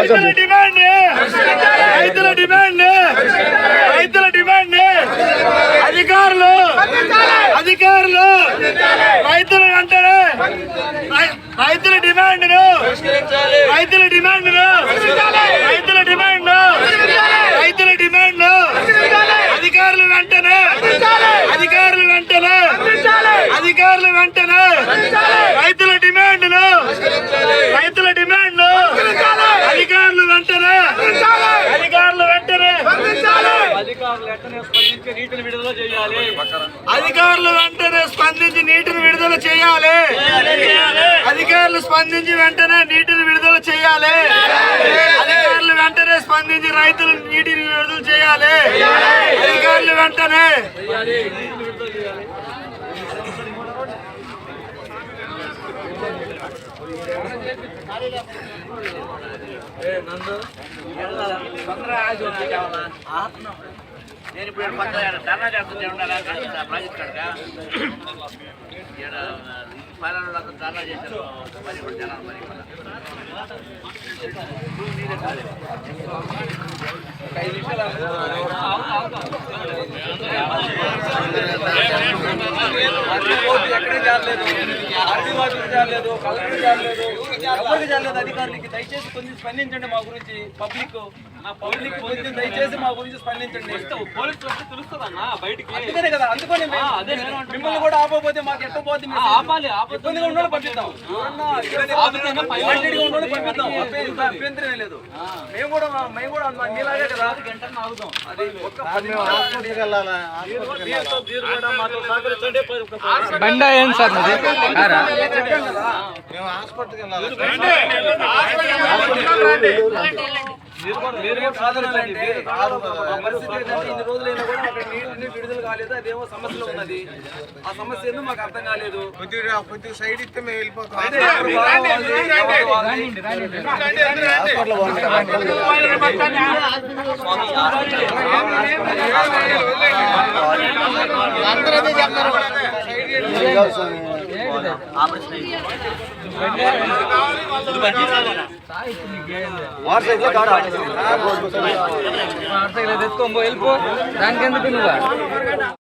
రైతుల డిమాండ్ అధికారులు రైతులు అంటారు రైతుల డిమాండ్ అధికారులు వెంటనే రైతుల డిమాండ్ అధికారులు వెంటనే అధికారులు వెంటనే స్పందించి నీటిని విడుదల చేయాలి. అధికారులు స్పందించి వెంటనే నీటిని విడుదల చేయాలి. అధికారులు వెంటనే స్పందించి రైతులు నీటిని విడుదల చేయాలి. అధికారులు వెంటనే నేను ఇప్పుడు పక్కన ధర్నా చేస్తుంటే ఉండాలి ప్రాజెక్ట్ కనుక పలానా ధర్నా చేశారు మరి ఇప్పుడు జనాలు మరి అధికారులకి దయచేసి కొంచెం స్పందించండి. మా గురించి పబ్లిక్ కొంచెం దయచేసి మా గురించి స్పందించండి. పోలీసులు వస్తే తెలుస్తుందన్నా బయటికి, అందుకనే కదా అందుకని మిమ్మల్ని కూడా ఆపకపోతే మాకు ఎట్ట పోతే ఆపాలి. ఇబ్బందిగా ఉన్న పంపిద్దాం, పంపిద్దాం, అభ్యంతరం లేదు. మేము కూడా మీలాగే కదా గంటలు ఆగుదాం. అది బండి ఏంటి సార్ ఇన్ని రోజులైనా కూడా నీటిని విడుదల కాలేదు. అదేమో సమస్యలో ఉన్నది. ఆ సమస్య ఏదో మాకు అర్థం కాలేదు. కొద్దిగా సైడ్ ఇస్తే మేము వెళ్ళిపోతాం. తెచ్చుకోబో వెళ్ళిపో దానికి ఎందుకు నువ్వు